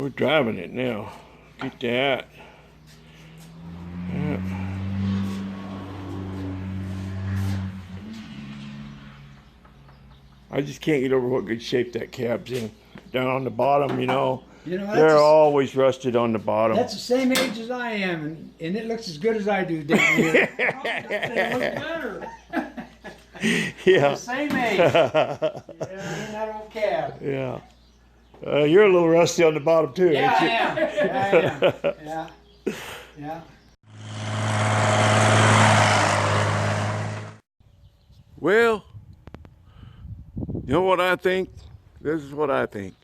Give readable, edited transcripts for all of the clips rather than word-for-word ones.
We're driving it now. Get that. Yeah. I just can't get over what good shape that cab's in. Down on the bottom, you know they're always rusted on the bottom. That's the same age as I am, and it looks as good as I do down here. It looks better. Yeah. The same age. Yeah, in that old cab. Yeah. You're a little rusty on the bottom too, Yeah, ain't you? I am. Yeah, I am. Yeah. Well, you know what I think? This is what I think.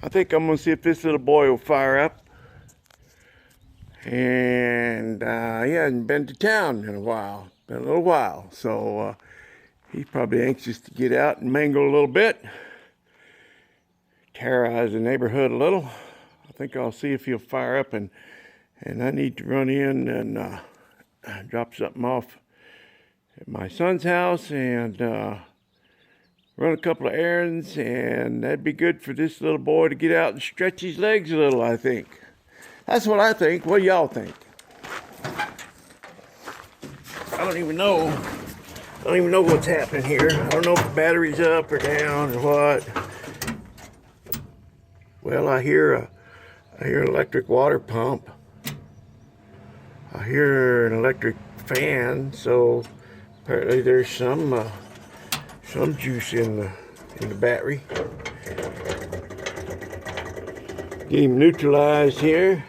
I think I'm gonna see if this little boy will fire up. And he hasn't been to town in a while, been a little while. So he's probably anxious to get out and mingle a little bit. Terrorize the neighborhood a little. I think I'll see if he'll fire up, and I need to run in and drop something off at my son's house and run a couple of errands, and that'd be good for this little boy to get out and stretch his legs a little, I think. That's what I think. What do y'all think? I don't even know what's happening here. I don't know if the battery's up or down or what. Well, I hear an electric water pump. I hear an electric fan, so apparently there's some juice in the battery. Get him neutralized here.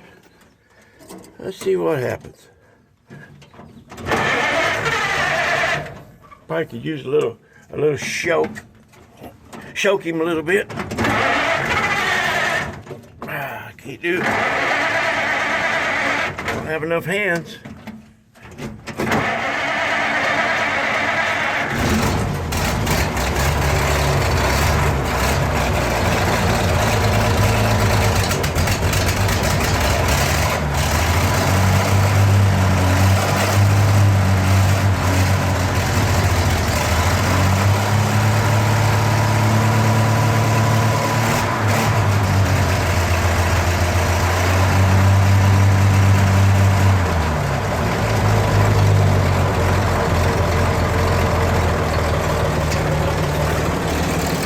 Let's see what happens. Probably could use a little choke him a little bit. Can't do it. Don't have enough hands.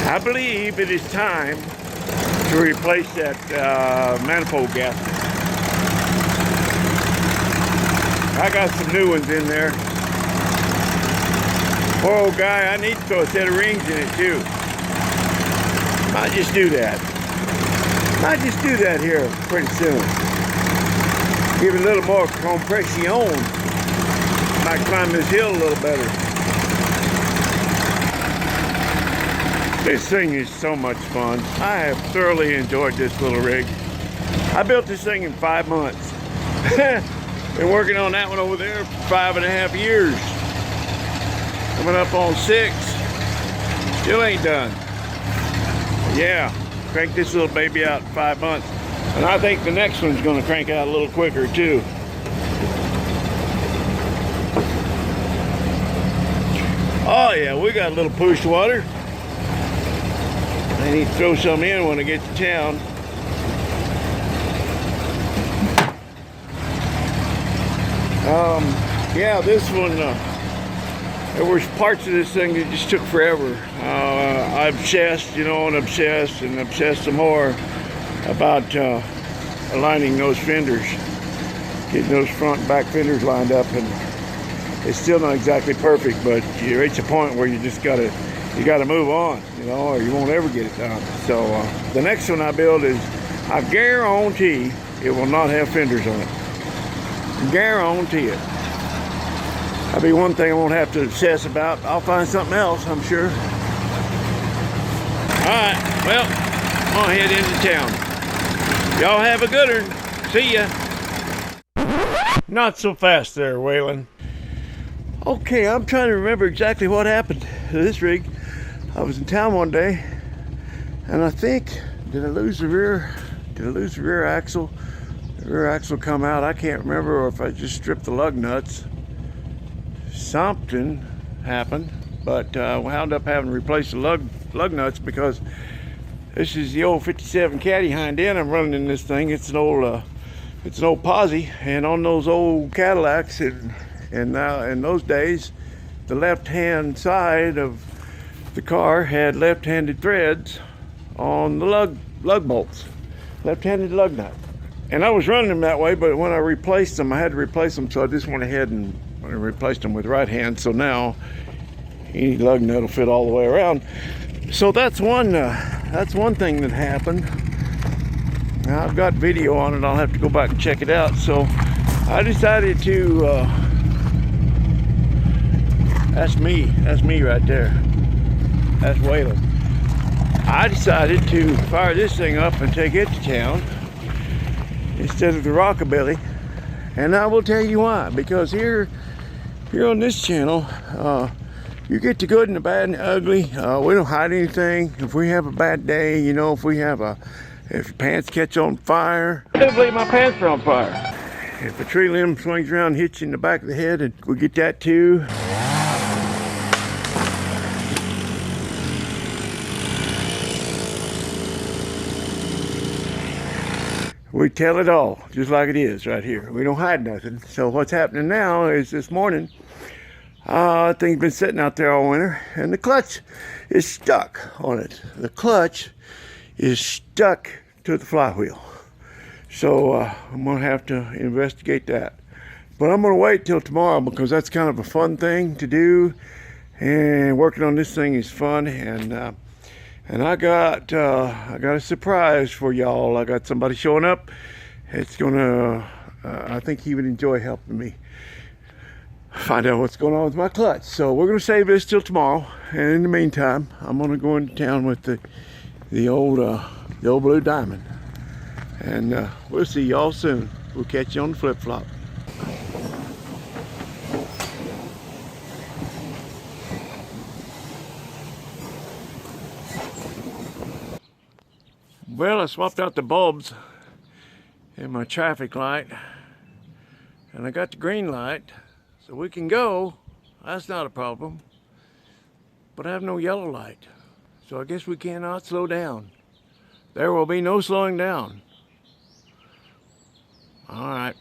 I believe it is time to replace that manifold gasket. I got some new ones in there. Poor old guy, I need to throw a set of rings in it too. Might just do that. Might just do that here pretty soon. Give it a little more compression. Might climb this hill a little better. This thing is so much fun. I have thoroughly enjoyed this little rig. I built this thing in 5 months. Been working on that one over there for 5.5 years. Coming up on 6. Still ain't done. Yeah, crank this little baby out in 5 months. And I think the next one's gonna crank out a little quicker too. Oh yeah, we got a little push water. I need to throw some in when I get to town. Yeah, this one, there was parts of this thing that just took forever. I obsessed, and obsessed some more about aligning those fenders, getting those front and back fenders lined up, and it's still not exactly perfect, but you reach a point where you just gotta move on, or you won't ever get it done. So the next one I build is, I guarantee it will not have fenders on it. Guarantee it. That'll be one thing I won't have to obsess about. I'll find something else, I'm sure. Alright, well, I'm gonna head into town. Y'all have a good one. See ya. Not so fast there, Waylon. Okay, I'm trying to remember exactly what happened to this rig. I was in town one day, and I think, did I lose the rear axle? The rear axle come out, I can't remember, or if I just stripped the lug nuts. Something happened, but we wound up having to replace the lug nuts because This is the old 57 Caddy hind end I'm running in this thing. It's an old posi, and on those old Cadillacs and now in those days, the left-hand side of the car had left-handed threads on the lug bolts, left-handed lug nut. And I was running them that way, but when I replaced them, I had to replace them, so I just went ahead and replaced them with right hand. So now any lug nut will fit all the way around. So that's one thing that happened. Now I've got video on it. I'll have to go back and check it out. So I decided to that's me right there. That's Waylon. I decided to fire this thing up and take it to town instead of the Rockabilly, and I will tell you why. Because here on this channel, you get the good and the bad and the ugly. We don't hide anything. If we have a bad day, you know, if your pants catch on fire. I do believe my pants are on fire. If a tree limb swings around and hits you in the back of the head, and we get that too. We tell it all, just like it is right here. We don't hide nothing. So what's happening now is this morning, thing's been sitting out there all winter, and the clutch is stuck on it. The clutch is stuck to the flywheel. So I'm gonna have to investigate that. But I'm gonna wait till tomorrow because that's kind of a fun thing to do. And working on this thing is fun. And I got a surprise for y'all. I got somebody showing up. It's gonna, I think he would enjoy helping me find out what's going on with my clutch. So we're gonna save this till tomorrow. And in the meantime, I'm gonna go into town with the old Blue Diamond. And we'll see y'all soon. We'll catch you on the flip-flop. Well, I swapped out the bulbs in my traffic light, and I got the green light, so we can go. That's not a problem. But I have no yellow light, so I guess we cannot slow down. There will be no slowing down. All right,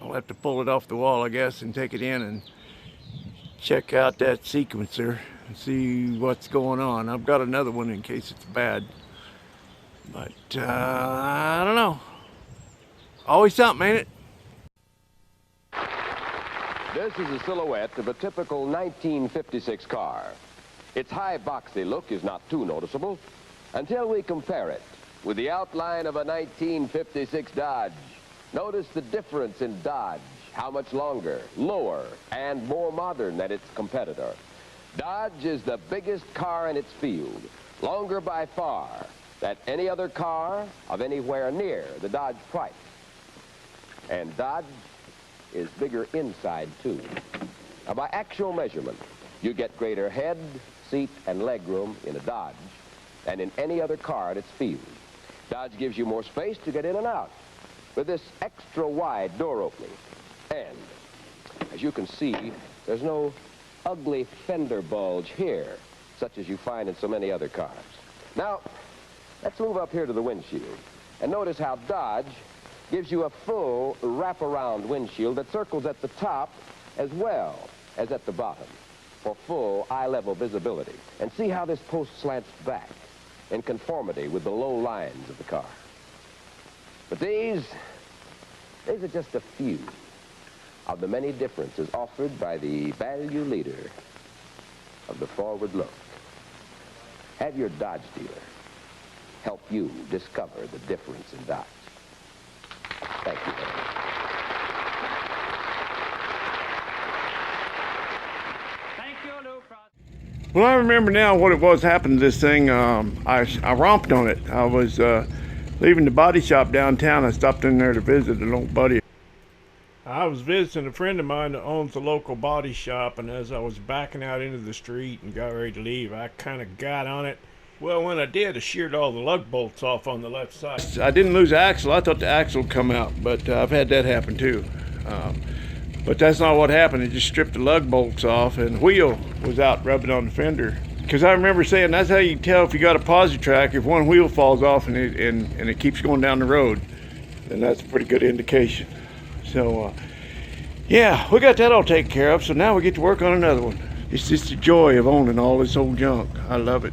I'll have to pull it off the wall, I guess, and take it in and check out that sequencer and see what's going on. I've got another one in case it's bad. But, I don't know. Always something, ain't it? This is a silhouette of a typical 1956 car. Its high boxy look is not too noticeable until we compare it with the outline of a 1956 Dodge. Notice the difference in Dodge, how much longer, lower, and more modern than its competitor. Dodge is the biggest car in its field, longer by far than any other car of anywhere near the Dodge price. And Dodge is bigger inside too. Now, by actual measurement, you get greater head, seat, and legroom in a Dodge than in any other car in its field. Dodge gives you more space to get in and out with this extra wide door opening. And as you can see, there's no ugly fender bulge here, such as you find in so many other cars. Now, let's move up here to the windshield and notice how Dodge gives you a full wraparound windshield that circles at the top as well as at the bottom for full eye-level visibility. And see how this post slants back in conformity with the low lines of the car. But these are just a few of the many differences offered by the value leader of the forward look. Have your Dodge dealer help you discover the difference in Dodge. Thank you very much. Thank you, Luke. Well, I remember now what it was happened to this thing. I romped on it. I was leaving the body shop downtown. I stopped in there to visit an old buddy. I was visiting a friend of mine that owns a local body shop, and as I was backing out into the street and got ready to leave, I kind of got on it. Well, when I did, I sheared all the lug bolts off on the left side. I didn't lose the axle. I thought the axle would come out, but I've had that happen too. But that's not what happened. It just stripped the lug bolts off, and the wheel was out rubbing on the fender. Because I remember saying that's how you can tell if you got a posi track. If one wheel falls off and it keeps going down the road, then that's a pretty good indication. So yeah, we got that all taken care of. So now we get to work on another one. It's just the joy of owning all this old junk. I love it.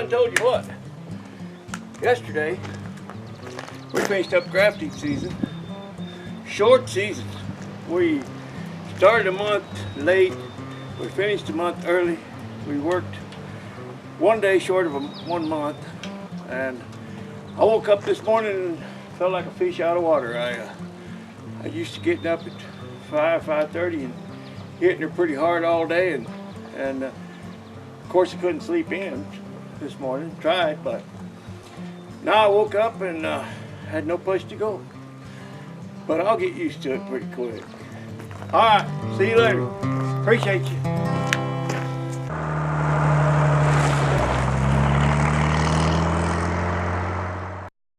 Told you what, yesterday we finished up grafting season. Short season. We started a month late, we finished a month early. We worked one day short of 1 month, and I woke up this morning and felt like a fish out of water. I used to getting up at 5:30 and hitting her pretty hard all day, and of course I couldn't sleep in this morning. Tried, but now I woke up and had no place to go. But I'll get used to it pretty quick. All right, see you later. Appreciate you.